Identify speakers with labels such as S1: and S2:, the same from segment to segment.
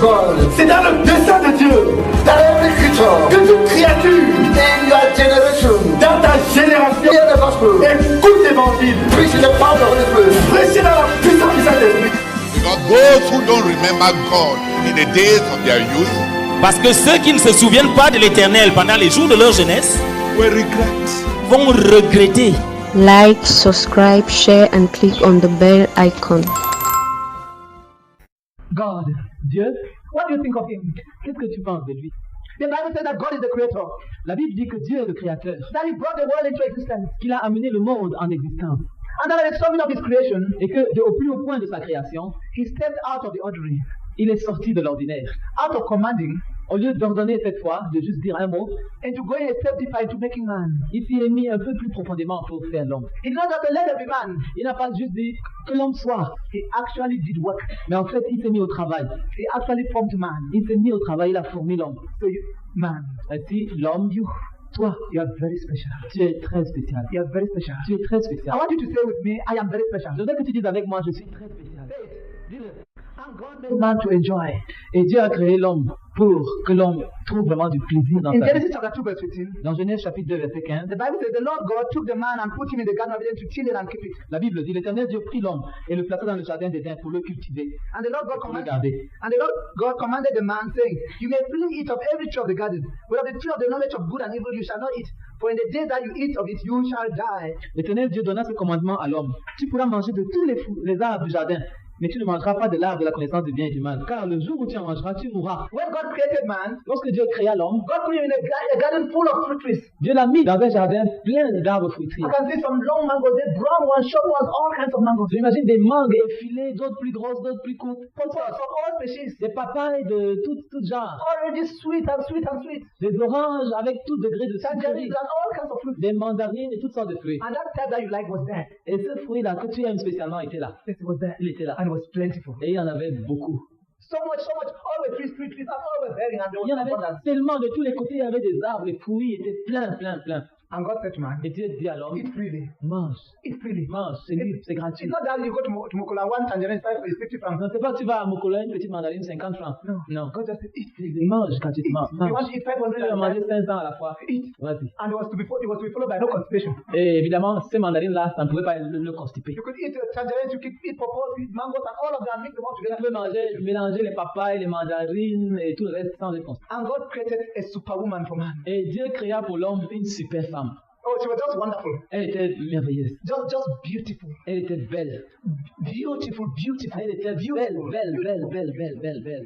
S1: God.
S2: C'est dans le dessein de Dieu.
S1: That every creature
S2: Que toute créature
S1: in your generation
S2: dans ta génération
S1: hear the gospel.
S2: écoute l'évangile.
S1: Preach in the power of the Holy Spirit.
S2: Prêchez dans la puissance du Saint-Esprit.
S3: Because those who don't remember God in the days of their youth
S4: Parce que ceux qui ne se souviennent pas de l'Éternel pendant les jours de leur jeunesse
S3: will regret.
S4: vont regretter.
S5: Like, subscribe, share and click on the bell icon.
S6: God, Dieu, what do you think of him? Qu'est-ce que tu penses de lui? The Bible says that God is the creator. La Bible dit que Dieu est le créateur. That he brought the world into existence. Qu'il a amené le monde en existence. And that at the summit of his creation, et que au plus haut point de sa création, he stepped out of the ordinary. Il est sorti de l'ordinaire. Out of commanding, au lieu d'ordonner cette fois, de juste dire un mot, and to go a step deeper into making man. Il s'y est mis un peu plus profondément pour faire l'homme. He did not just let every man. Il n'a pas juste dit que l'homme soit. He actually did work. Mais en fait, il s'est mis au travail. He actually formed man. Il s'est mis au travail, il a formé l'homme. So you, man. Ainsi, l'homme, toi, you are very special. Tu es très spécial. You are very special. Tu es très spécial. I want you to say with me, I am very special. Je veux que tu dises avec moi, je suis très spécial. Dis-le. And God made man to enjoy. Et Dieu a créé l'homme pour que l'homme trouve vraiment du plaisir dans sa vie. In Genesis chapter 2 verse 15, dans Genèse chapitre 2 verset 15, the Bible says the Lord God took the man and put him in the garden of Eden to till it and keep it. La Bible dit l'Éternel Dieu prit l'homme et le plaça dans le jardin d'Éden pour le cultiver. And the Lord God commanded the man saying, you may freely eat of every tree of the garden, but of the tree of the knowledge of good and evil you shall not eat, for in the day that you eat of it you shall die. L'Éternel Dieu donna ce commandement à l'homme. Tu pourras manger de tous les arbres du jardin, mais tu ne mangeras pas de l'arbre de la connaissance du bien et du mal, car le jour où tu en mangeras, tu mourras. When God created man, lorsque Dieu créa l'homme, God put him in a garden full of fruit trees. Dieu l'a mis dans un jardin plein d'arbres fruitiers. I can see some long mangoes, they brown ones, short ones, all kinds of mangoes. J'imagine des mangues effilées, d'autres plus grosses, d'autres plus courtes. From all species. Des papayes de tout genre. Already sweet and sweet and sweet. Des oranges avec tout degré de sucrerie. And all kinds of fruits. Des mandarines et toutes sortes de fruits. And that type that you like was there. Et ce fruit-là que tu aimes spécialement était là. Yes, it was there. Il était là. And it was plentiful. Et il y en avait beaucoup. So much, all the trees, and all were bearing, and there was il y en avait tellement de tous les côtés, il y avait des arbres, les fruits étaient plein. And God said to man, et Dieu dit à l'homme, eat freely. Mange. Eat freely. Mange, c'est libre, c'est gratuit. It's not that you go to Mokola, one tangerine is 50 francs. Non, c'est pas que tu vas à Mokola, une petite mandarine, 50 francs. Non. God just said, eat freely. Mange gratuitement. Mange. You want to eat 500 tu vas manger 500 à la fois. Eat. Vas-y. And it was to be followed by no constipation. Et évidemment, ces mandarines-là, ça ne pouvait pas le constiper. You could eat tangerines, you could eat pawpaws, eat mangoes, and all of them, mix them all together. Tu peux mélanger les papayes, les mandarines et tout le reste sans être constipé. And God created a superwoman for man. Et Dieu créa pour l'homme une super femme. Oh, she was just wonderful. Elle était merveilleuse. Just beautiful. Elle était belle. Beautiful. Elle était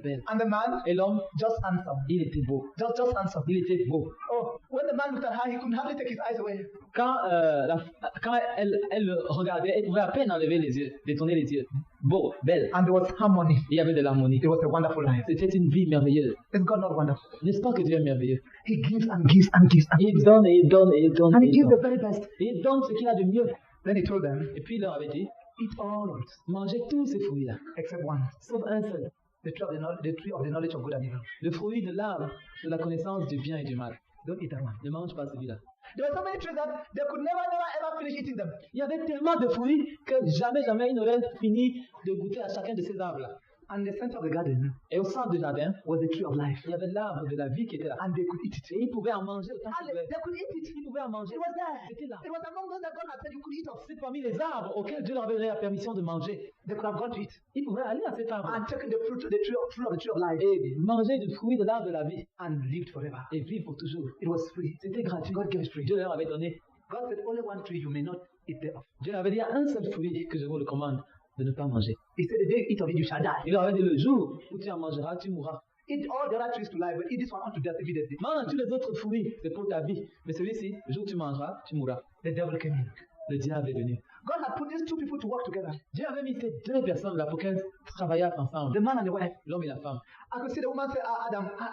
S6: belle. And the man? Et l'homme? Just handsome. Il était beau. Just handsome. Il était beau. Oh, when the man looked at her, he couldn't hardly take his eyes away. Quand elle regardait, elle pouvait à peine enlever les yeux, détourner les yeux. Beau, belle. And there was harmony. Il y avait de l'harmonie. It was a wonderful life. C'était une vie merveilleuse. Is God not wonderful? N'est-ce pas que Dieu est merveilleux? He gives and gives and gives. Il donne et il donne et il donne. And he gives the very best. Il donne ce qu'il a de mieux. Then he told them. Et puis il leur avait dit, eat all of it. Mangez tous ces fruits-là. Except one. Sauf un seul. The tree of the knowledge of good and evil. Le fruit de l'arbre de la connaissance du bien et du mal. Don't eat that one. Ne mange pas celui-là. There were so many trees that they could never ever finish eating them. Il y avait tellement de fruits que jamais ils n'auraient fini de goûter à chacun de ces arbres-là. And the center of the garden, et au centre du jardin, was the tree of life. Il y avait l'arbre de la vie qui était là. And they could eat it. Et ils pouvaient en manger autant qu'ils voulaient. They could eat it. Ils pouvaient en manger. It was there. C'était là. It was among those that God had said you could eat of. C'est parmi les arbres auxquels Dieu leur avait donné la permission de manger. They could have gone to eat. Ils pouvaient aller à cet arbre. And taken the fruit of the tree of life. Et manger du fruit de l'arbre de la vie. And lived forever. Et vivre pour toujours. It was free. C'était gratuit. God gave it free. Dieu leur avait donné. God said only one tree you may not eat thereof. Dieu leur avait dit un seul fruit que je vous le commande de ne pas manger. He said the day you eat of it you shall die. Il leur avait dit le jour où tu en mangeras, tu mourras. Eat all the other trees to life, but eat this one unto death immediately. Mange tous les autres fruits, c'est pour ta vie. Mais celui-ci, le jour où tu mangeras, tu mourras. The devil came in. Le diable est venu. God had put these two people to work together. Dieu avait mis ces deux personnes là pour qu'elles travaillaient ensemble. The man and the wife. L'homme et la femme. I could see the woman say, Adam, I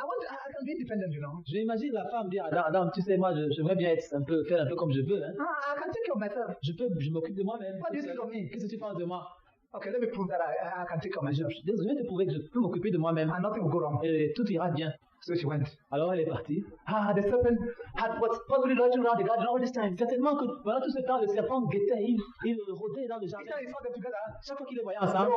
S6: can be independent, you know. J'imagine la femme dire, Adam, tu sais, moi, j'aimerais bien être faire un peu comme je veux, hein. I can take care of myself. Je m'occupe de moi-même. What do you think of me? Qu'est-ce que tu penses de moi? Okay, let me prove that I can take care of myself. Je vais te prouver que je peux m'occuper de moi-même. And nothing will go wrong. Et tout ira bien. So she went. Alors elle est partie. The serpent was probably lurching around the garden all this time. Certainement que pendant tout ce temps, le serpent guettait, il rôdait dans le jardin. Chaque fois qu'il les voyait ensemble,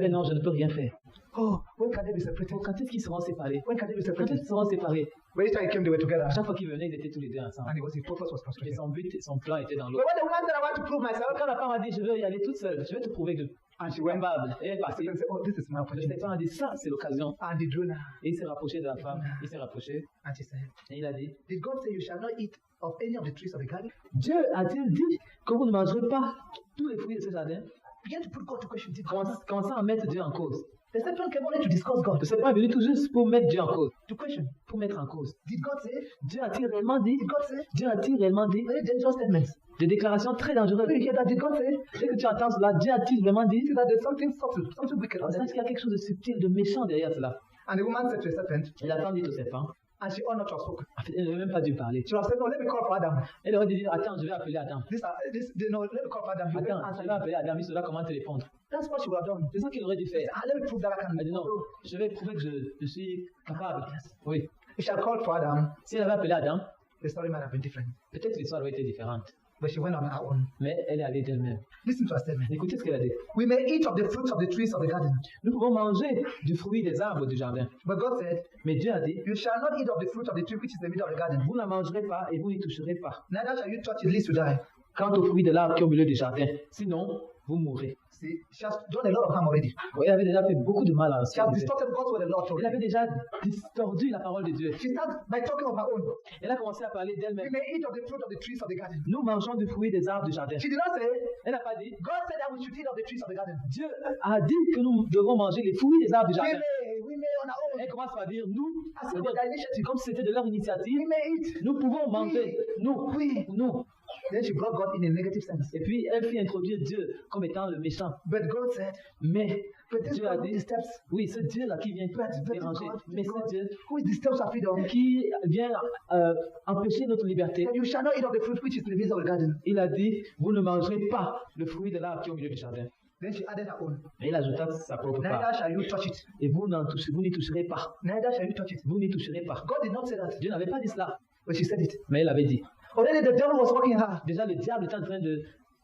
S6: non, je ne peux rien faire. Oh, When can they be separated? Quand est-ce qu'ils seront séparés? When can they be
S2: Quand
S6: separated?
S2: ils seront séparés. When each time he came, they were together.
S6: Chaque fois qu'ils venaient, ils étaient tous les deux ensemble.
S2: And his purpose was
S6: Et
S2: frustrated.
S6: son but, son plan était dans
S2: But
S6: l'autre.
S2: when the woman said, I want to prove myself,
S6: Quand la femme a dit, je veux y aller toute seule, je vais te prouver que
S2: and
S6: je
S2: she
S6: suis
S2: went
S6: capable. Et elle est
S2: back
S6: partie.
S2: and said, oh, this is my
S6: Le
S2: opportunity.
S6: Stéphane a dit, ça, c'est l'occasion.
S2: And he drew her.
S6: Et il s'est rapproché de la femme. Il s'est rapproché.
S2: And she said,
S6: Et il a dit,
S2: did God say you shall not eat of any of the trees of the garden?
S6: Dieu a-t-il dit que vous ne mangerez pas tous les fruits de ce jardin?
S2: Began to put God to question. Did God say?
S6: Commençant à mettre Dieu en cause.
S2: The serpent came only to discuss God.
S6: Le Stéphane est venu tout juste pour mettre Dieu en cause.
S2: To question.
S6: Pour mettre en cause.
S2: Did God say?
S6: Dieu a-t-il réellement dit?
S2: Did God say?
S6: Dieu a-t-il réellement dit?
S2: Very dangerous statements.
S6: Des déclarations très dangereuses.
S2: You hear that? Did God say?
S6: Dès que tu entends cela, Dieu a-t-il vraiment dit?
S2: See that there's something subtle, something wicked on
S6: On
S2: that.
S6: sait qu'il y a quelque chose de subtil, de méchant derrière cela.
S2: And the woman said to the serpent,
S6: Et la femme dit au serpent,
S2: and she ought not to have spoken.
S6: en fait, elle n'aurait même pas dû parler.
S2: She would have said, no, let me call for Adam.
S6: Elle aurait dû dire, attends, je vais appeler Adam.
S2: No, let me call for Adam. He will
S6: Attends,
S2: answer
S6: je vais
S2: you.
S6: appeler Adam, il saura comment te répondre.
S2: That's what she would have done.
S6: C'est ça qu'il aurait dû faire.
S2: Ah, let me prove that I can.
S6: Elle dit non, je vais prouver que je suis capable. Oui.
S2: If she had called for Adam,
S6: Si elle avait appelé Adam,
S2: the story might have been different.
S6: peut-être que l'histoire aurait été différente.
S2: But she went on her own.
S6: Mais elle est allée d'elle-même.
S2: Listen to her statement.
S6: Écoutez ce qu'elle a dit.
S2: We may eat of the fruits of the trees of the garden.
S6: Nous pouvons manger du fruit des arbres du jardin.
S2: But God said,
S6: Mais Dieu a dit,
S2: you shall not eat of the fruit of the tree which is in the middle of the garden.
S6: vous ne la mangerez pas et vous n'y toucherez pas.
S2: Neither shall you touch it, lest you die.
S6: Quant au fruit de l'arbre qui est au milieu du jardin, sinon vous mourrez.
S2: See, she has done a lot of harm already.
S6: Oui, elle avait déjà fait beaucoup de mal à
S2: She has
S6: ce
S2: distorted God's word a lot
S6: Elle
S2: already.
S6: avait déjà distordu la parole de Dieu.
S2: She starts by talking of her own.
S6: Elle a commencé à parler
S2: We
S6: d'elle-même.
S2: may eat of the fruit of the trees of the garden.
S6: Nous mangeons du fruit des arbres du jardin.
S2: She did not say,
S6: Elle n'a pas dit,
S2: God said that we should eat of the trees of the garden.
S6: Dieu a dit que nous devons manger les fruits des arbres du
S2: We
S6: jardin.
S2: may on our own.
S6: Elle commence par dire, nous,
S2: As
S6: c'est
S2: if their initiative.
S6: comme si c'était de leur initiative,
S2: We may eat.
S6: nous pouvons manger. Nous, nous.
S2: Then she brought God in a negative sense.
S6: Et puis, elle fit introduire Dieu comme étant le méchant.
S2: But God said,
S6: Mais
S2: but this
S6: Dieu a
S2: God who
S6: dit,
S2: disturbs,
S6: oui, c'est Dieu là qui vient déranger. Mais c'est Dieu
S2: who disturbs our freedom.
S6: qui vient empêcher notre liberté.
S2: Said, you shall not eat of the fruit which is in the midst of the garden.
S6: Il a dit, vous ne mangerez pas le fruit de l'arbre qui est au milieu du jardin.
S2: Then she added her own.
S6: Et il ajouta sa propre part.
S2: Neither shall you touch it.
S6: Et vous n'y toucherez pas.
S2: Neither shall you touch it.
S6: Vous n'y toucherez pas.
S2: God did not say that,
S6: Dieu n'avait pas dit cela,
S2: but she said it.
S6: mais il avait dit.
S2: Already the devil was working in her.
S6: Déjà, le diable est en train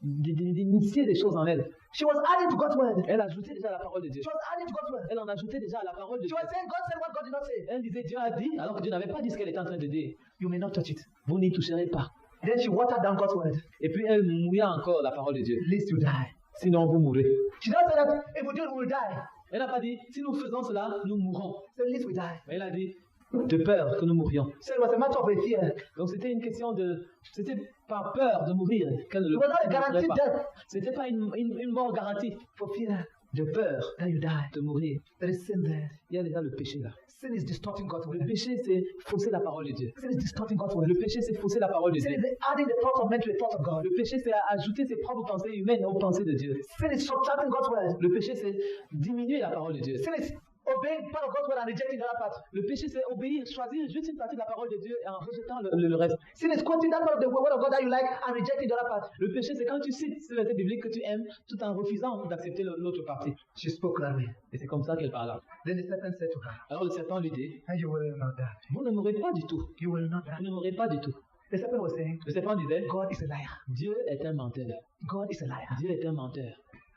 S6: d'initier des choses en elle.
S2: She was adding to God's word.
S6: Elle ajoutait déjà la parole de Dieu.
S2: She was adding to God's word.
S6: Elle en ajoutait déjà à la parole de
S2: She
S6: Dieu.
S2: was saying, God said what God did not say.
S6: Elle disait, Dieu a dit, alors que Dieu n'avait pas dit ce qu'elle était en train de dire.
S2: You may not touch it.
S6: Vous n'y toucherez pas.
S2: Then she watered down God's word.
S6: Et puis elle mouilla encore la parole de Dieu.
S2: Lest you die.
S6: Sinon, vous mourrez.
S2: She did not say that if we do it, we will die.
S6: Elle n'a pas dit, si nous faisons cela, nous mourrons.
S2: So lest we die.
S6: Mais elle a dit, de peur que nous mourions.
S2: So it was a matter of a fear.
S6: Donc c'était une question de... C'était par peur de mourir qu'elle ne
S2: It was not a guaranteed
S6: pas.
S2: death.
S6: C'était pas une mort garantie.
S2: For fear
S6: De peur
S2: that you die.
S6: de mourir.
S2: There is sin there.
S6: Il y a déjà le péché là.
S2: Sin is distorting God's
S6: Le
S2: word.
S6: péché, c'est fausser la parole de Dieu.
S2: Sin is distorting God's word.
S6: Le péché, c'est fausser la parole de
S2: Sin
S6: Dieu.
S2: is adding the thoughts of men to the thoughts of God.
S6: Le péché, c'est ajouter ses propres pensées humaines aux pensées de Dieu.
S2: Sin is subtracting God's word.
S6: Le péché, c'est diminuer la parole de Dieu.
S2: Sin is obeying part of God's word and rejecting the other part.
S6: Le péché, c'est obéir, choisir juste une partie de la parole de Dieu et en rejetant le reste.
S2: Sin is quoting that part of the word of God that you like and rejecting the other part.
S6: Le péché, c'est quand tu cites ce verset biblique que tu aimes tout en refusant d'accepter l'autre partie.
S2: She spoke that way.
S6: Et c'est comme ça qu'elle parla.
S2: Then the serpent said to her,
S6: Alors le serpent lui dit,
S2: and you will not die.
S6: vous ne mourrez pas du tout.
S2: You will not
S6: Vous
S2: die.
S6: ne mourrez pas du tout.
S2: The serpent was saying,
S6: Le serpent disait,
S2: God is a liar.
S6: Dieu est un menteur.
S2: God is a liar.
S6: Dieu est un menteur.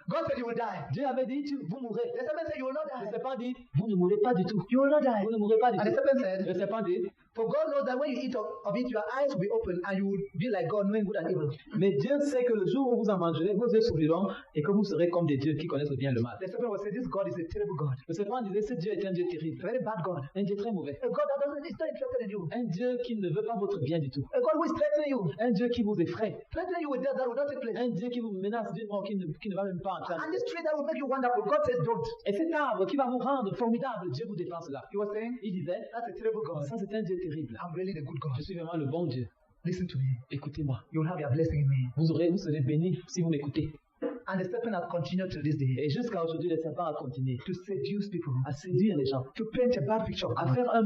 S2: God said you will die.
S6: Dieu avait dit, vous mourrez.
S2: The serpent said you will not
S6: Le
S2: die.
S6: serpent dit, vous ne mourrez pas du tout.
S2: You will not die.
S6: Vous ne mourrez pas du
S2: And the
S6: tout.
S2: serpent said,
S6: Le serpent dit,
S2: for God knows that when you eat of it, your eyes will be open and you will be like God, knowing good and evil.
S6: mais Dieu sait que le jour où vous en mangerez, vos yeux s'ouvriront et que vous serez comme des dieux qui connaissent le bien et le mal.
S2: The serpent was saying, this God is a terrible God.
S6: Le serpent disait, ce Dieu est un Dieu terrible,
S2: A very bad God.
S6: un Dieu très mauvais,
S2: A God that is not interested in you.
S6: un Dieu qui ne veut pas votre bien du tout,
S2: A God who is threatening you.
S6: un Dieu qui vous effraie,
S2: Threatening you with death that will not take place.
S6: un Dieu qui vous menace d'une mort qui ne va même pas entrer.
S2: And this tree that will make you wonderful, God says don't.
S6: Et cet arbre qui va vous rendre formidable, Dieu vous défend cela.
S2: He was saying,
S6: Il disait,
S2: that's a terrible God.
S6: ça c'est un Dieu terrible.
S2: I'm really the good God.
S6: Je suis vraiment le bon Dieu.
S2: Listen to me.
S6: Écoutez-moi.
S2: You will have your blessing in me.
S6: Vous serez bénis si vous m'écoutez.
S2: And the serpent has continued to this day
S6: Et jusqu'à aujourd'hui, le serpent a continué
S2: to seduce people,
S6: à séduire les gens,
S2: to paint a bad picture of
S6: à
S2: God,
S6: faire un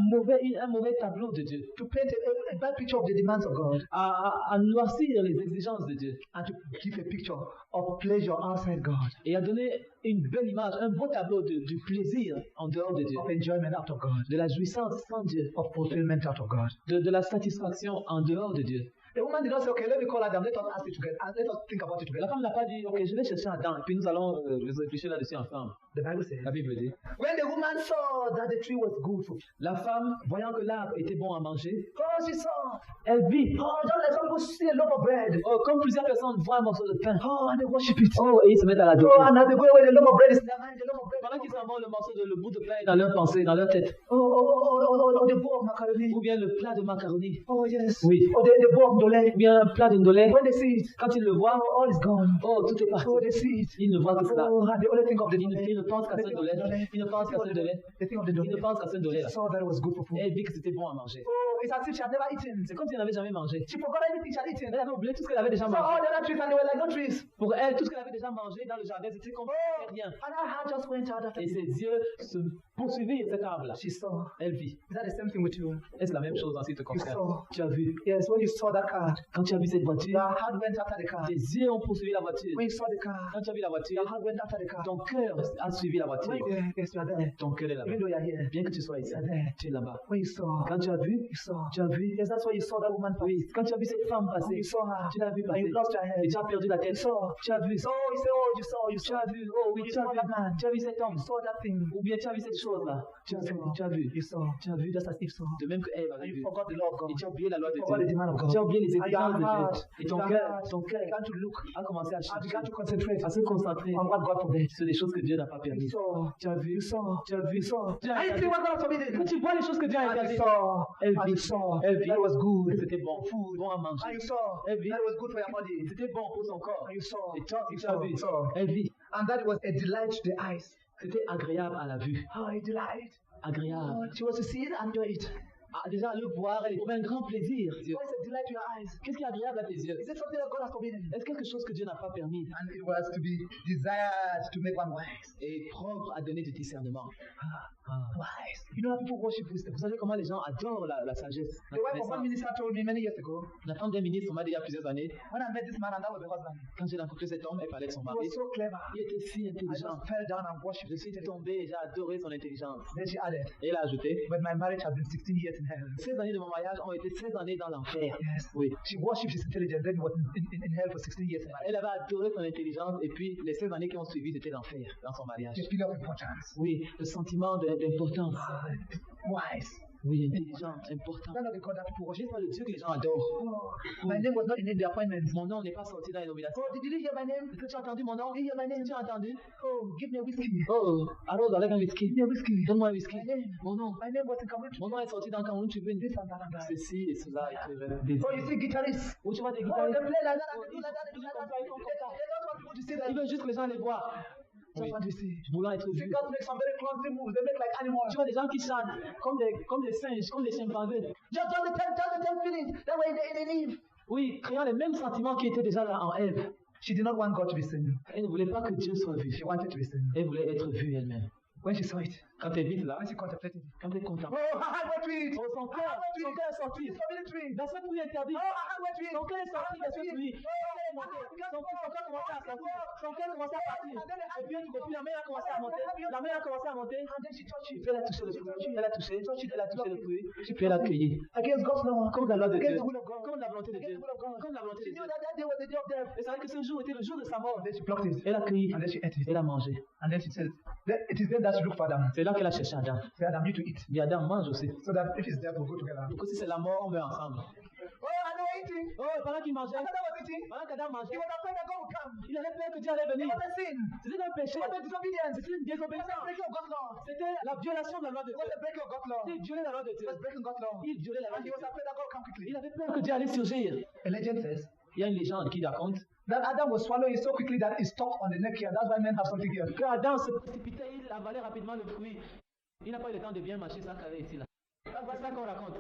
S6: mauvais tableau de Dieu,
S2: to paint a bad picture of the demands of God,
S6: à noircir les exigences de Dieu
S2: and to give a picture of pleasure outside God,
S6: et à donner une belle image, un beau tableau du plaisir en dehors de Dieu,
S2: of enjoyment out of God,
S6: de la jouissance sans Dieu,
S2: of fulfillment out of God.
S6: de la satisfaction en dehors de Dieu.
S2: The woman did not say, okay, let me call Adam, let us ask it together, and let us think about it
S6: La
S2: together.
S6: femme n'a pas dit, ok, je vais chercher Adam, et puis nous allons réfléchir là-dessus ensemble.
S2: The Bible says,
S6: La Bible dit,
S2: when the woman saw that the tree was good for food,
S6: la femme, voyant que l'arbre était bon à manger,
S2: oh, she saw,
S6: elle vit.
S2: oh, just like some people see a loaf of bread,
S6: Oh, comme plusieurs personnes voient un morceau de pain.
S2: oh, and they worship it.
S6: Oh, et ils se mettent à l'adorer.
S2: Oh, and as they go away, the loaf of bread is in their mind, the loaf of bread.
S6: Pendant qu'ils s'en vont, le morceau de le bout de pain est dans leur pensée, dans leur tête.
S2: Oh, the bowl of macaroni.
S6: Ou bien le plat de macaroni.
S2: Oh, yes.
S6: Oui.
S2: Oh, the bowl of
S6: Ou
S2: ndolé.
S6: bien un plat de ndolé.
S2: When they see it,
S6: Quand ils le voient,
S2: all is gone.
S6: oh, tout est parti.
S2: Oh, they see it.
S6: Ils ne voient que cela.
S2: Oh, and they only think of the
S6: Ils ne
S2: ndolé.
S6: pensent qu'à ce ndolé. Ils ne pensent qu'à ce ndolé.
S2: They think of the
S6: Ils ne
S2: ndolé.
S6: pensent qu'à ce ndolé là.
S2: Saw that it was good for food.
S6: Et elle vit que c'était bon à manger.
S2: Oh, it's as if she had never eaten.
S6: C'est comme si elle n'avait jamais mangé.
S2: She forgot everything she had eaten.
S6: Elle avait oublié tout ce qu'elle avait déjà
S2: Saw all
S6: mangé.
S2: the other trees and they were like no trees.
S6: Pour elle, tout ce qu'elle avait déjà mangé dans le jardin, c'était comme rien.
S2: And her heart just went out after
S6: Et ses yeux se poursuivirent cet arbre-là.
S2: she saw.
S6: Elle vit.
S2: Is that the same thing with you?
S6: Est-ce la même chose en ce qui te
S2: You
S6: concerne?
S2: saw.
S6: Tu as vu.
S2: Yes, when you saw that car,
S6: Quand tu as vu cette voiture,
S2: your heart went after the car.
S6: tes yeux ont poursuivi la voiture.
S2: When you saw the car,
S6: Quand tu as vu la voiture,
S2: your heart went after the car.
S6: ton cœur a suivi la voiture.
S2: Yes, you are there.
S6: Ton cœur est là-bas.
S2: Even though you are here,
S6: Bien que tu sois ici,
S2: you are there.
S6: tu es là-bas.
S2: When you saw,
S6: Quand tu as vu,
S2: you saw.
S6: tu as vu.
S2: Yes, that's why you saw that woman pass.
S6: Oui, quand tu as vu cette femme passer,
S2: You saw her.
S6: tu l'as vu
S2: And
S6: passer.
S2: you lost your head.
S6: Et tu as perdu la
S2: You
S6: tête.
S2: saw.
S6: Tu as vu.
S2: So you say, oh, you saw, you
S6: Tu
S2: saw.
S6: as vu. Oh oui,
S2: You
S6: tu as
S2: saw
S6: vu.
S2: that man.
S6: Tu as vu cet homme.
S2: You saw that thing.
S6: Ou bien tu as vu cette chose-là. Tu as vu. Tu as vu.
S2: You saw.
S6: Tu as vu.
S2: Just as if so.
S6: De même que Ève avait
S2: And you
S6: vu.
S2: forgot the law of God.
S6: Et tu as oublié la loi de
S2: You forgot the
S6: Dieu.
S2: demand of God.
S6: Tu as oublié les
S2: And your
S6: exigences de
S2: heart,
S6: Dieu. Et ton
S2: your
S6: cœur
S2: heart began to look.
S6: a commencé à
S2: I
S6: chercher,
S2: began to concentrate
S6: à se concentrer
S2: on what God forbade.
S6: sur des choses que Dieu n'a pas
S2: You
S6: permises.
S2: saw.
S6: Tu as vu.
S2: You saw.
S6: Tu as vu.
S2: You saw.
S6: Tu as
S2: And you see
S6: regardé.
S2: what God has forbidden.
S6: Quand tu vois les choses que Dieu a
S2: And you
S6: interdites,
S2: saw.
S6: elle
S2: And
S6: vit.
S2: you saw.
S6: Elle vit.
S2: That it was good.
S6: Que c'était bon.
S2: Food.
S6: Bon à manger.
S2: And you saw.
S6: Elle vit.
S2: That it was good for your body.
S6: C'était bon pour son corps.
S2: And you saw.
S6: Et toi,
S2: You
S6: tu as vu.
S2: saw.
S6: Elle vit.
S2: And that was a delight to the eyes.
S6: C'était agréable à la vue.
S2: Oh, a delight.
S6: Agréable.
S2: Oh, she was to see it and enjoy it.
S6: Ah, déjà, le voir, elle trouvait un grand plaisir.
S2: What is a delight to your eyes?
S6: Qu'est-ce qui est agréable à tes yeux?
S2: Is it something that God has forbidden?
S6: Est-ce quelque chose que Dieu n'a pas permis
S2: And it was to be desired to make one wise.
S6: et propre à donner du discernement?
S2: Wise. You know how people worship wisdom.
S6: Vous savez comment les gens adorent la sagesse, la
S2: The wife of one
S6: connaissance.
S2: minister told me many years ago,
S6: La femme d'un ministre m'a dit il y a plusieurs années,
S2: when I met this man and that was the husband,
S6: quand j'ai rencontré cet homme, elle parlait de son
S2: he
S6: mari.
S2: was so clever.
S6: Il était si
S2: I
S6: intelligent.
S2: just fell down and worshipped
S6: Je suis
S2: him.
S6: tombé et j'ai adoré son intelligence.
S2: Then she added,
S6: Et elle a ajouté,
S2: but my marriage has been 16 years in hell.
S6: 16 années de mon mariage ont été 16 années dans l'enfer.
S2: Yes.
S6: Oui.
S2: She worshipped his intelligence, then was in hell for 16 years in marriage.
S6: Elle avait adoré son intelligence et puis les 16 années qui ont suivi, c'était l'enfer dans son mariage.
S2: The feeling of importance.
S6: Oui, le sentiment d'importance.
S2: Wise.
S6: Oui, intelligent, important.
S2: That's not the God that people
S6: Je
S2: worship.
S6: pas le Dieu que les gens adorent.
S2: Oh, my name was not in the appointment.
S6: Mon nom n'est pas sorti dans les nominations.
S2: Oh, did you hear my name?
S6: Est-ce que tu as entendu mon nom?
S2: Did you hear my name?
S6: Tu as entendu?
S2: Oh, give me a whiskey.
S6: Oh, arrose avec un whisky.
S2: Give me a whiskey.
S6: Donne-moi un whisky.
S2: My name.
S6: Mon nom.
S2: My name was in Cameroon.
S6: Mon nom est sorti dans Cameroun Tribune.
S2: This and that and that.
S6: Ceci et cela et tout.
S2: Oh, you see guitarists.
S6: Où tu vois des
S2: Oh, they
S6: guitaristes.
S2: play like that and
S6: Oh,
S2: they do like that and they do like that.
S6: ils font comme ça.
S2: They don't want people to see that.
S6: Ils veulent juste que les gens les voient.
S2: Just want to see.
S6: Voulant être vus.
S2: Singers make some very clumsy moves. They make like animals.
S6: Tu vois des gens qui chantent comme des singes, comme des chimpanzés.
S2: Just the 10 feelings. That way in Eve.
S6: Oui, créant les mêmes sentiments qui étaient déjà là en Ève.
S2: She did not want God to be seen.
S6: Elle ne voulait pas que Dieu soit vu.
S2: She wanted to be seen.
S6: Elle voulait être vue elle-même.
S2: When she saw it,
S6: Quand elle vit là,
S2: when she contemplated it.
S6: quand elle contemple.
S2: Oh, I went to it.
S6: Oh, son cœur est sorti.
S2: It's forbidden tree.
S6: Dans cette pluie interdite.
S2: Oh, I went to it.
S6: Son cœur est sorti de cette pluie.
S2: Oh,
S6: Son cœur commençait à sortir. Son cœur commençait à partir. Et puis depuis la mer a commencé à monter. La mer a commencé à monter.
S2: And then she touched it.
S6: Puis elle a touché le fruit. Elle a touché. Elle a touché le fruit. Puis elle a cueilli.
S2: Against God's law.
S6: Comme la loi de
S2: Against
S6: Dieu.
S2: the will of God.
S6: Comme la volonté de Dieu.
S2: Against the will of God.
S6: Comme la volonté
S2: She
S6: de
S2: knew
S6: Dieu.
S2: that day was the day of death.
S6: Et c'est vrai que ce jour était le jour de sa mort.
S2: And then she plucked it.
S6: Elle a cueilli.
S2: And then she ate it.
S6: Elle a mangé.
S2: And then she said, it is then that she looked for Adam.
S6: C'est là qu'elle a cherché Adam.
S2: Say, Adam, you to eat.
S6: Mais Adam mange aussi.
S2: So that if it's death, we'll go together.
S6: Donc si c'est la mort, on meurt ensemble.
S2: Oh, I know eating.
S6: Oh, pendant qu'il mangeait,
S2: As Adam was eating,
S6: pendant qu'Adam mangeait,
S2: he was afraid that God would come.
S6: il avait peur que Dieu allait
S2: It
S6: venir.
S2: was a sin.
S6: C'était un péché.
S2: It was a disobedience.
S6: C'était une
S2: It was a
S6: désobéissance.
S2: breaking of God's law.
S6: C'était la violation de la loi de
S2: It
S6: Dieu.
S2: was a breaking of God's law.
S6: Il violait la loi de
S2: It
S6: Dieu.
S2: was breaking God's law.
S6: Il violait la loi
S2: And
S6: de
S2: he was
S6: Dieu.
S2: afraid that God would come quickly.
S6: Il avait peur que Dieu allait surgir.
S2: A legend says
S6: Il y a une légende qui raconte
S2: that Adam was swallowing so quickly that it stuck on the neck here. That's why men have something here.
S6: que Adam se précipitait, il avalait rapidement le fruit. Il n'a pas eu le temps de bien mâcher sa carré ici. Là. C'est ça qu'on raconte.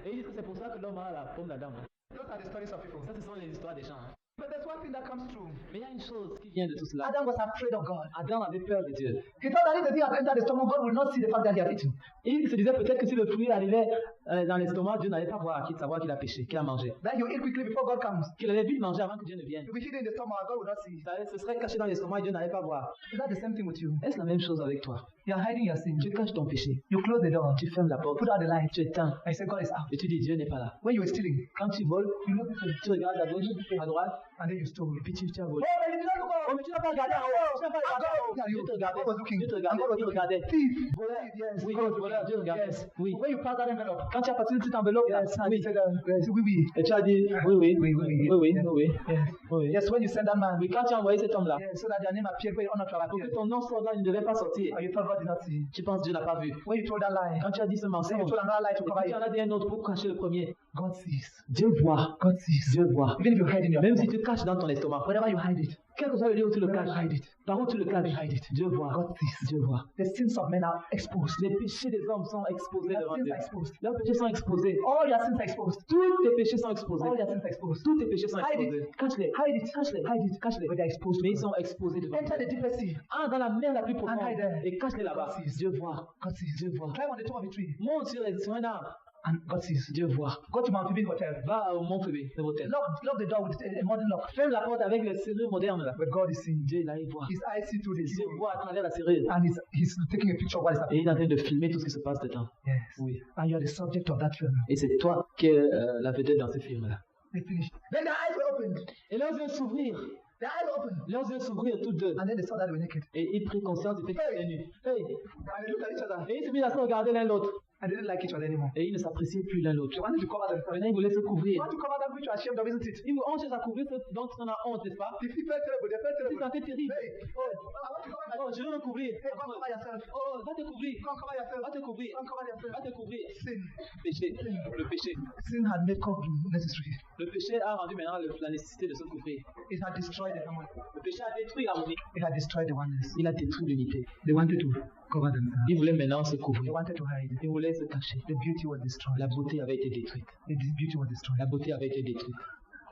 S6: Et ils disent que c'est pour ça que l'homme a la paume d'Adam.
S2: Those are the stories of people.
S6: Ça, ce sont les histoires des gens. Hein.
S2: But there's one thing that comes true.
S6: Mais il y a une chose qui vient de tout cela.
S2: Adam was afraid of God.
S6: Adam avait peur de Dieu.
S2: He thought that if the thing had entered the stomach, God would not see the fact that he had eaten.
S6: Et il se disait peut-être que si le fruit arrivait dans l'estomac, Dieu n'allait pas savoir qu'il a péché, qu'il a mangé.
S2: Then you eat quickly before God comes.
S6: Qu'il allait vite manger avant que Dieu ne vienne.
S2: You'll be hidden in the stomach, God will not see.
S6: Ce serait caché dans l'estomac et Dieu n'allait pas voir.
S2: Is that the same thing with you?
S6: Est-ce la même chose avec toi?
S2: You are hiding your sin.
S6: Tu caches ton péché.
S2: You close the door.
S6: Tu fermes la porte.
S2: Put out the light.
S6: Tu éteins.
S2: And you say God is out.
S6: Et tu dis Dieu n'est pas là.
S2: When you were stealing,
S6: Quand tu voles,
S2: you look at
S6: tu regardes à gauche, à droite,
S2: and then you stole.
S6: et puis tu as volé.
S2: Oh, but you did not look
S6: Oh,
S2: up.
S6: mais tu n'as pas regardé en haut. Tu n'as pas regardé en haut. Dieu te regardait.
S2: God was looking.
S6: Dieu te
S2: And
S6: regardait.
S2: God was
S6: Dieu
S2: looking.
S6: regardait.
S2: Thief.
S6: Voleur.
S2: Yes.
S6: Oui,
S2: God was
S6: voleur. Dieu
S2: looking.
S6: regardait.
S2: Yes.
S6: Oui.
S2: When you pass that envelope,
S6: Quand tu as passé une petite enveloppe, là,
S2: yes, and
S6: oui.
S2: you said, yes, oui, oui.
S6: Et tu as dit oui, oui,
S2: Oui, oui, oui.
S6: oui, oui,
S2: Yes.
S6: oui,
S2: Yes.
S6: oui.
S2: Yes, when you send that man,
S6: Oui, quand tu as envoyé cet homme-là,
S2: yes, so that their name appeared where honor shall
S6: pour que
S2: appear.
S6: ton nom soit là, il ne devait pas sortir.
S2: And you thought God did not see.
S6: Tu penses Dieu n'a pas vu.
S2: When you told that lie,
S6: Quand tu as dit ce
S2: then you
S6: mensonge,
S2: told another lie to
S6: et
S2: cover
S6: puis tu en
S2: it.
S6: as dit un autre pour cacher le premier.
S2: God sees.
S6: Dieu voit.
S2: God sees.
S6: Dieu voit.
S2: Even if you hide in your
S6: Même si
S2: stomach,
S6: tu caches dans ton estomac,
S2: wherever you hide it,
S6: quel que soit le lieu où tu le
S2: wherever
S6: caches,
S2: you hide it,
S6: par où tu le caches,
S2: hide it.
S6: Dieu voit.
S2: God sees.
S6: Dieu voit.
S2: The sins of men are exposed.
S6: Les péchés des hommes sont exposés
S2: Their
S6: devant
S2: sins
S6: Dieu.
S2: are exposed.
S6: Leurs péchés sont exposés.
S2: All your sins are exposed.
S6: Tous tes péchés sont exposés.
S2: All your sins are exposed.
S6: Tous tes péchés sont
S2: Hide
S6: exposés.
S2: it.
S6: Cache-les.
S2: Hide it.
S6: Cache-les.
S2: Hide it.
S6: Cache-les.
S2: But they are exposed.
S6: Mais ils sont exposés devant
S2: Enter
S6: Dieu.
S2: the deepest sea.
S6: Ah, dans la mer la plus profonde.
S2: And hide there.
S6: Et cache-les là-bas.
S2: God sees.
S6: Dieu voit.
S2: God sees.
S6: Dieu voit.
S2: Climb on the top of a tree.
S6: Monte sur un arbre.
S2: And God sees.
S6: Dieu voit.
S2: Go to Mount Phoebe Hotel.
S6: Va au Mont Phébé, le hôtel.
S2: Lock the door with a modern lock.
S6: Ferme la porte avec les serrures modernes là.
S2: But God is seeing.
S6: Dieu, là, il voit.
S2: His eyes see through the
S6: Dieu
S2: sea.
S6: voit à travers la serrure.
S2: And he's taking a picture of what is
S6: Et
S2: happening.
S6: il est en train de filmer tout ce qui se passe dedans.
S2: Yes.
S6: Oui.
S2: And you are the subject of that film.
S6: Et c'est toi qui es la vedette dans ce film-là.
S2: They finished. Then their eyes were opened.
S6: Et leurs yeux s'ouvrirent.
S2: Their eyes were opened.
S6: Leurs yeux s'ouvrirent toutes deux.
S2: And then they saw that they were naked.
S6: Et ils prirent conscience du fait qu'ils étaient nus. Hey.
S2: And they looked at each other.
S6: Et ils se mirent à se regarder l'un l'autre.
S2: And they didn't like each other anymore.
S6: Et ils ne s'appréciaient plus l'un l'autre.
S2: They wanted to cover themselves.
S6: Maintenant, ils voulaient se
S2: You
S6: couvrir.
S2: want to cover that which you are ashamed of, isn't it?
S6: Ils ont cherché à couvrir ce dont on a honte, n'est-ce pas?
S2: If you felt terrible, they felt
S6: Ils
S2: terrible.
S6: sentaient terrible.
S2: Hey, oh, I want to cover myself.
S6: Oh, je veux me couvrir.
S2: Hey, come cover yourself.
S6: Oh, va te couvrir.
S2: Come cover yourself.
S6: Va te couvrir.
S2: Come cover yourself.
S6: Va te couvrir.
S2: Sin.
S6: Péché. Le péché.
S2: Sin had made covering necessary.
S6: Le péché a rendu maintenant la nécessité de se couvrir.
S2: It had destroyed the harmony.
S6: Le péché a détruit l'harmonie.
S2: It had destroyed the oneness.
S6: Il a détruit l'unité.
S2: They wanted to cover themselves.
S6: Ils voulaient maintenant se
S2: They
S6: couvrir.
S2: wanted to hide.
S6: Ils voulaient se cacher.
S2: The beauty was destroyed.
S6: La beauté avait été détruite.
S2: The beauty was destroyed.
S6: La beauté avait été détruite.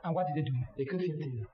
S2: And what did they do?
S6: Et que firent-ils?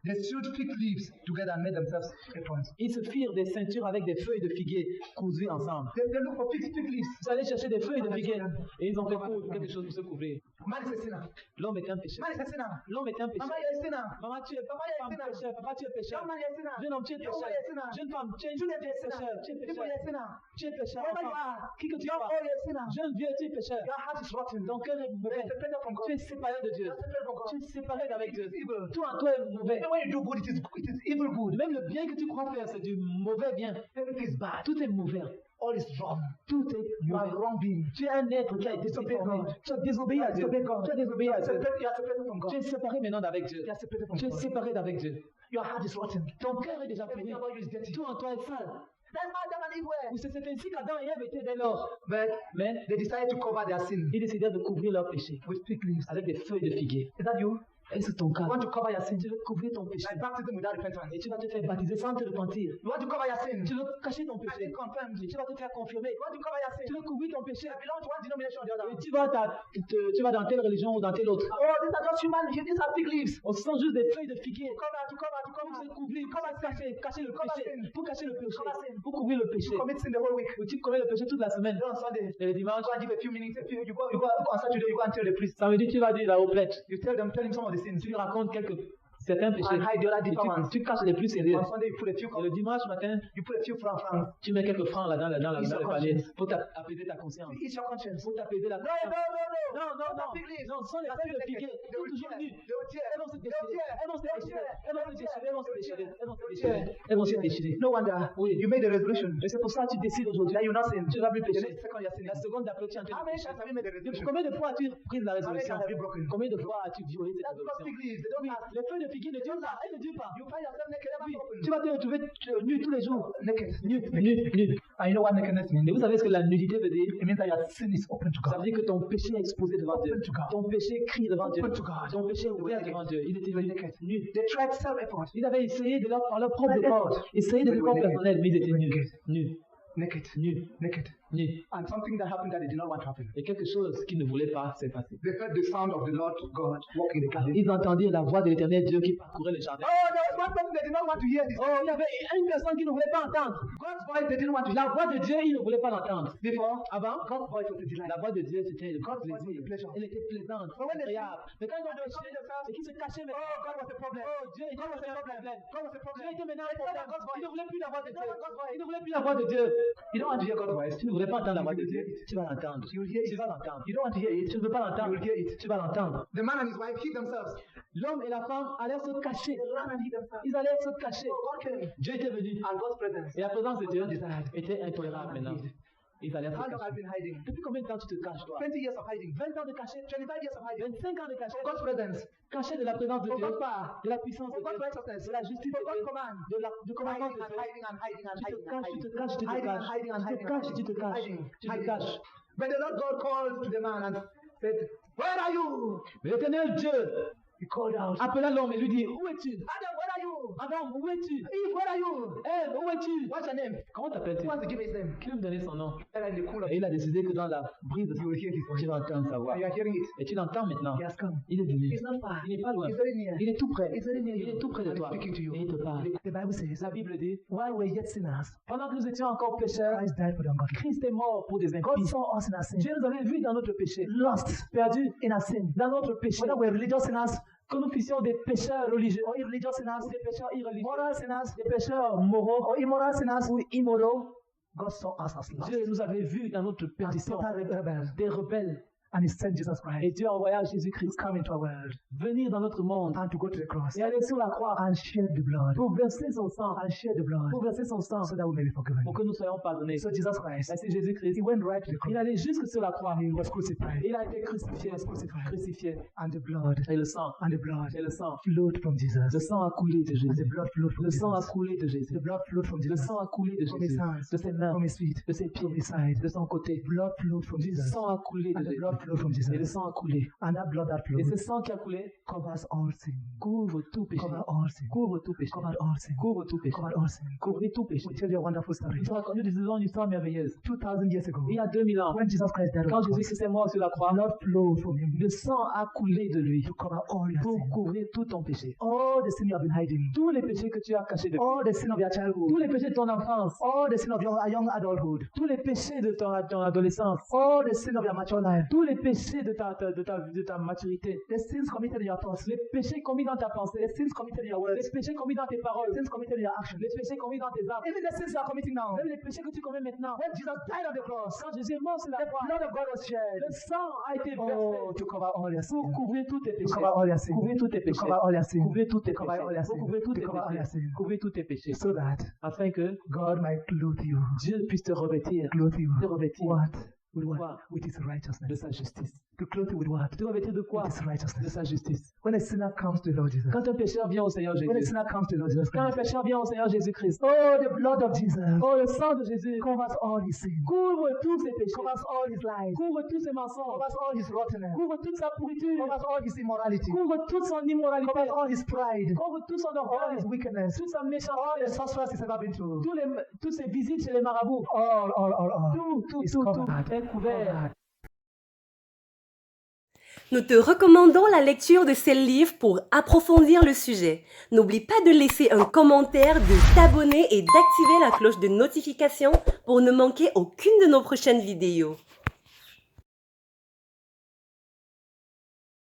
S2: They sewed fig leaves together and made themselves aprons.
S6: Ils se firent des ceintures avec des feuilles de figuier cousues ensemble.
S2: They look for fig leaves.
S6: Ils allaient chercher des feuilles de figuier et ils ont fait coudre quelque chose pour se couvrir.
S2: Man is a sinner.
S6: L'homme est un pécheur.
S2: Man is a sinner.
S6: L'homme est un pécheur.
S2: Mama, you're a sinner.
S6: Maman, tu es pécheur. Papa, tu es pécheur.
S2: Young man, you're a sinner.
S6: Jeune homme, tu es
S2: Young
S6: pécheur.
S2: man, you're a sinner.
S6: Jeune femme, tu es
S2: Juliet, you're a
S6: pécheur.
S2: sinner.
S6: Tu es
S2: People, you're a
S6: pécheur.
S2: sinner.
S6: Tu es pécheur.
S2: Wherever you
S6: Enfant.
S2: are.
S6: Qui que tu
S2: Young
S6: sois.
S2: boy, you're a sinner.
S6: Jeune vieux, tu es pécheur.
S2: Your heart is rotten.
S6: Ton cœur est mauvais.
S2: You're separated from God.
S6: Tu es séparé de Dieu.
S2: You're separated from God.
S6: Tu es séparé d'avec Dieu.
S2: It's evil.
S6: Tout en toi est mauvais.
S2: And when you do good, it is evil good.
S6: Même le bien que tu crois faire, c'est du mauvais bien.
S2: Everything is bad.
S6: Tout est mauvais.
S2: All is wrong.
S6: Tout est
S2: You are
S6: mauvais.
S2: a wrong being.
S6: Tu es un être qui a été déformé. Tu as désobéi à Dieu. Tu as désobéi à Dieu.
S2: You are separated from God.
S6: Tu es séparé maintenant d'avec Dieu.
S2: You are separated from
S6: Tu es
S2: God.
S6: séparé d'avec Dieu.
S2: Your heart is rotten.
S6: Ton cœur est déjà
S2: Everything
S6: pourri.
S2: about you is dirty.
S6: Tout en toi est sale.
S2: That's how Adam and Eve were.
S6: Ou c'est ainsi qu'Adam et Ève étaient dès lors.
S2: Mais they decided to cover their sin
S6: Ils décidèrent de couvrir leur péché
S2: with fig leaves.
S6: avec des feuilles de figuier.
S2: Is that you?
S6: Est-ce ton cas?
S2: You want to cover your sin?
S6: Tu veux couvrir ton péché.
S2: Like baptism without repentance.
S6: Et tu vas te faire baptiser sans te repentir.
S2: You want to cover your sin?
S6: Tu veux cacher ton
S2: I
S6: péché.
S2: think confirmed.
S6: Et tu vas te faire confirmer.
S2: You want to cover your sin?
S6: Tu veux couvrir ton péché.
S2: I belong to one denomination or the other.
S6: Et tu vas dans telle religion ou dans telle autre.
S2: Oh, these are just human. These are fig leaves.
S6: On sent juste des feuilles de figuier.
S2: To cover.
S6: Pour se couvrir, pour cacher le
S2: Cover
S6: péché.
S2: sin.
S6: Pour cacher le péché.
S2: Cover sin.
S6: Pour couvrir le péché.
S2: You commit sin the whole week.
S6: Ou tu commets le péché toute la semaine.
S2: Then on Sunday,
S6: Et le dimanche,
S2: go and give a few minutes. You go on Saturday. You go and tell the priest.
S6: samedi, tu vas dire la oblette.
S2: You tell him some of the sins.
S6: Tu lui racontes certains péchés.
S2: And hide the other
S6: Et
S2: deeper ones.
S6: tu caches les plus sérieux.
S2: On Sunday, you put a few.
S6: Et le dimanche matin,
S2: You put a few francs.
S6: tu mets quelques francs là dans
S2: It's
S6: le
S2: your
S6: panier
S2: conscience.
S6: pour apaiser ta conscience.
S2: It's your conscience.
S6: Pour t'apaiser la
S2: No,
S6: conscience.
S2: no.
S6: Non, ce sont les feuilles de figuier. Elles sont toujours nues.
S2: They will tear.
S6: Elles vont se déchirer. Elles vont se déchirer. Elles vont se déchirer. Elles vont se déchirer. Elles vont se
S2: They will
S6: déchirer.
S2: tear.
S6: Elles vont se déchirer.
S2: No wonder.
S6: Oui.
S2: You made a resolution.
S6: Et c'est pour ça que tu décides aujourd'hui.
S2: That you not sin.
S6: Tu ne vas plus
S2: The
S6: pécher.
S2: next second you're sinning.
S6: La seconde d'après, tu es en train
S2: How
S6: de
S2: many
S6: pécher.
S2: times have you made a resolution?
S6: Combien de fois as-tu pris la
S2: How many
S6: résolution?
S2: times have you broken?
S6: Combien de fois as-tu violé cette
S2: That's because
S6: résolution?
S2: fig leaves. They don't
S6: Oui,
S2: last.
S6: les feuilles de figuier ne durent pas. Elles ne durent pas.
S2: You find yourself naked ever
S6: Oui,
S2: so often.
S6: tu vas te retrouver nu tous les jours.
S2: Naked.
S6: Nu.
S2: And you know what nakedness means?
S6: Et vous savez ce que la nudité veut dire?
S2: It means that your sin is open to
S6: Ça
S2: God.
S6: veut dire que ton péché est exposé devant Dieu.
S2: Open to God.
S6: Ton péché crie devant Dieu.
S2: Open to God.
S6: Ton péché est ouvert devant Dieu. Il était
S2: Naked.
S6: nu.
S2: They tried self-effort.
S6: Ils avaient essayé par leur propre
S2: Naked.
S6: effort, essayé de
S2: Naked.
S6: l'effort personnel, mais ils étaient nus.
S2: Naked.
S6: Nus.
S2: Naked.
S6: Nus.
S2: Naked.
S6: Oui.
S2: and something that happened that they did not want to happen.
S6: Et quelque chose qui ne voulait pas s'est passé.
S2: They heard the sound of the Lord God walking in the garden.
S6: Ils entendirent la voix de l'Éternel Dieu qui parcourait le jardin.
S2: Oh, there was one person they did not want to hear this.
S6: Oh, il y avait une personne qui ne voulait pas entendre.
S2: God's voice they didn't want to
S6: La
S2: hear.
S6: voix de Dieu, il ne voulait pas l'entendre.
S2: Before,
S6: Avant,
S2: God's voice was a delight.
S6: la voix de Dieu, c'était le
S2: God's voice was a pleasure.
S6: Elle était plaisante,
S2: But when they
S6: agréable. Mais quand ils ont
S2: they
S6: péché,
S2: come themselves,
S6: et qu'ils se cachaient
S2: oh,
S6: maintenant,
S2: God was a problem.
S6: oh, Dieu était
S2: God was a
S6: un
S2: problem.
S6: problème.
S2: God was a
S6: Dieu
S2: problem.
S6: était maintenant un
S2: They
S6: problème.
S2: don't want God's voice.
S6: Il ne voulait plus la voix de
S2: They
S6: Dieu.
S2: don't want God's voice.
S6: Il ne voulait plus la voix de Dieu.
S2: You don't want to hear God's voice.
S6: Tu ne voudrais pas entendre la voix de
S2: You
S6: Dieu.
S2: will hear it.
S6: Tu vas l'entendre.
S2: You will hear
S6: Tu
S2: it.
S6: vas l'entendre.
S2: You don't want to hear it.
S6: Tu ne veux pas
S2: You
S6: l'entendre.
S2: will hear it.
S6: Tu vas l'entendre.
S2: The man and his wife hid themselves.
S6: L'homme et la femme allèrent se cacher.
S2: They ran and hid themselves.
S6: Ils allèrent se cacher.
S2: So God came
S6: Dieu était venu.
S2: and God's presence.
S6: Et la présence de Dieu
S2: was desired.
S6: était intolérable maintenant. Ils allaient se
S2: How long
S6: cacher.
S2: I've been hiding?
S6: Depuis combien de temps tu te caches, toi?
S2: 20 years of hiding.
S6: 20 ans de cachet,
S2: 25 years of hiding.
S6: 25 ans de cachet,
S2: God's presence.
S6: caché de la présence de
S2: For
S6: Dieu,
S2: God's power.
S6: de la puissance de
S2: For God's
S6: Dieu,
S2: righteousness.
S6: de la justice
S2: For
S6: de
S2: God's
S6: Dieu,
S2: command.
S6: du commandement
S2: Hiding
S6: de
S2: and
S6: Dieu.
S2: hiding and hiding and
S6: Tu te
S2: hiding and
S6: caches, tu
S2: hiding.
S6: te caches, tu te
S2: Hiding and
S6: caches,
S2: hiding and
S6: tu te
S2: hiding and
S6: caches, tu te
S2: hiding.
S6: caches,
S2: Hiding.
S6: tu te
S2: Hiding.
S6: caches.
S2: When the Lord God called to the man and said, "Where are you?"
S6: Mais l'Éternel Dieu
S2: He called out,
S6: appela l'homme et lui dit, où es-tu?
S2: "Adam, where are you?
S6: Adam, où es-tu?
S2: Eve, where are you?
S6: Ève, où es-tu?
S2: What's your name?"
S6: Comment t'appelles-tu?
S2: Who wants to give me his name?
S6: Qui veut me donner son nom?
S2: And in the cool of
S6: Et il a décidé que dans la brise de
S2: you will hear his voice.
S6: tu vas entendre sa voix.
S2: And you are hearing it.
S6: Et tu l'entends maintenant.
S2: He has come.
S6: Il est venu.
S2: He's not far.
S6: Il n'est pas loin.
S2: He's very near.
S6: Il est tout près.
S2: He's very near
S6: Il
S2: you.
S6: est tout près de
S2: And he's
S6: toi.
S2: speaking to you.
S6: Et il te parle.
S2: The Bible says,
S6: La Bible dit,
S2: while we're yet sinners,
S6: pendant que nous étions encore pécheurs,
S2: Christ died for the ungodly.
S6: Christ est mort pour des
S2: God
S6: impies.
S2: saw us in our sin,
S6: Dieu nous avait vus dans notre péché,
S2: lost
S6: perdus
S2: in our sin.
S6: dans notre péché.
S2: Whether we're religious sinners
S6: Que nous fissions des pécheurs religieux,
S2: or irreligious sinners,
S6: ou des pécheurs irreligieux,
S2: moral sinners
S6: des pécheurs moraux
S2: or immoral sinners,
S6: ou immoraux,
S2: God saw us as lost.
S6: Dieu nous avait vus dans notre
S2: As
S6: perdition,
S2: total rebels.
S6: des rebelles.
S2: And He sent Jesus
S6: Et
S2: Christ
S6: Dieu envoya
S2: to
S6: Jésus-Christ
S2: come into our world
S6: venir dans notre monde
S2: and to go to the cross
S6: et aller sur la croix
S2: and shed the blood
S6: pour verser son sang,
S2: and shed the blood
S6: pour verser son sang,
S2: so that we may be forgiven.
S6: pour que nous soyons pardonnés.
S2: So Jesus Christ,
S6: Ainsi Jésus-Christ,
S2: He went right to the
S6: il
S2: cross.
S6: allait jusque sur la croix.
S2: He was crucified.
S6: Il a été crucifié,
S2: He was crucified.
S6: crucifié.
S2: And the blood
S6: Et le sang,
S2: and the blood
S6: et le sang,
S2: flowed from Jesus.
S6: le sang a coulé de
S2: And the
S6: Jésus.
S2: blood flowed from
S6: Le sang a
S2: Jesus.
S6: coulé de Jésus.
S2: The blood flowed from
S6: Le
S2: Jesus.
S6: sang a coulé de
S2: From his
S6: Jésus.
S2: hands,
S6: De ses mains,
S2: from his feet,
S6: de ses
S2: from
S6: pieds,
S2: his side.
S6: de son côté.
S2: Blood flowed from
S6: Le
S2: Jesus.
S6: sang a coulé de
S2: And the
S6: Jésus.
S2: blood flowed from
S6: Et le
S2: Jesus.
S6: sang a coulé.
S2: And that blood that
S6: Et
S2: flowed
S6: ce sang qui a coulé
S2: covers all sin.
S6: couvre tout péché.
S2: Cover all sin.
S6: Couvre tout péché.
S2: Covered all sin.
S6: Couvre tout péché.
S2: Covered all sin.
S6: Couvre tout péché.
S2: We tell you a wonderful story.
S6: Nous te racontons une histoire merveilleuse.
S2: 2000 years ago,
S6: Il y a 2000 ans,
S2: when Jesus Christ died on
S6: quand
S2: the cross,
S6: Jésus-Christ est mort sur la croix,
S2: blood flowed from him
S6: le sang a coulé de lui
S2: to cover all your
S6: pour
S2: sin.
S6: couvrir tout ton péché.
S2: All the sin you have been hiding.
S6: Tous les péchés que tu as cachés de
S2: All the sin of your
S6: tous
S2: childhood.
S6: les péchés de ton enfance,
S2: All the sin of your young adulthood.
S6: tous les péchés de ton adolescence,
S2: All the sin of your mature life.
S6: tous les péchés de ta maturité,
S2: The sins committed in your thoughts.
S6: les péchés commis dans ta pensée,
S2: The sins committed in your words.
S6: les péchés commis dans tes paroles,
S2: The sins committed in your actions.
S6: les péchés commis dans tes actes,
S2: Even the sins you are committing now.
S6: même les péchés que tu commets maintenant.
S2: When Jesus died on the cross,
S6: Quand Jésus est mort sur la
S2: the
S6: croix,
S2: blood of God was shed.
S6: le sang a été
S2: Oh,
S6: versé
S2: to cover all your
S6: pour
S2: sins.
S6: couvrir tous tes
S2: To
S6: péchés.
S2: cover all your sins.
S6: Couvrir tous tes
S2: To
S6: péchés.
S2: cover all your sins.
S6: Couvrir tous tes
S2: To cover all your
S6: péchés. Pour
S2: sins.
S6: couvrir tous
S2: To
S6: tes
S2: cover all your
S6: péchés.
S2: sins.
S6: Couvrir tous tes péchés.
S2: So that
S6: Afin que
S2: God might clothe you.
S6: Dieu puisse te revêtir.
S2: Clothe you.
S6: Te revêtir.
S2: What? With
S6: Quoi?
S2: what? With His
S6: De
S2: righteousness.
S6: sa justice.
S2: To clothe you with what?
S6: Te revêtir de quoi?
S2: With His
S6: De
S2: righteousness.
S6: sa justice.
S2: When a sinner comes to the Lord Jesus.
S6: Quand un pécheur vient au Seigneur
S2: When a
S6: Jésus.
S2: sinner comes to the Lord Jesus
S6: Quand un
S2: Christ.
S6: pécheur vient au Seigneur Jésus-Christ.
S2: Oh, the blood of Jesus
S6: Oh, le sang de Jésus
S2: covers all his sins.
S6: couvre tous ses péchés.
S2: Covers all his lies.
S6: Couvre tous ses mensonges.
S2: Covers all his rottenness.
S6: Couvre toute sa pourriture.
S2: Covers all his immorality.
S6: Couvre toute son immoralité.
S2: Covers all his pride.
S6: Couvre tout son
S2: All
S6: orgueil.
S2: his wickedness.
S6: Toute sa
S2: All the
S6: méchanceté.
S2: sorcerers he's ever been to.
S6: Toutes ses visites chez les marabouts.
S2: All.
S6: Tout
S2: Is
S6: est
S2: covered.
S6: couvert.
S7: Nous te recommandons la lecture de ces livres pour approfondir le sujet. N'oublie pas de laisser un commentaire, de t'abonner et d'activer la cloche de notification pour ne manquer aucune de nos prochaines vidéos.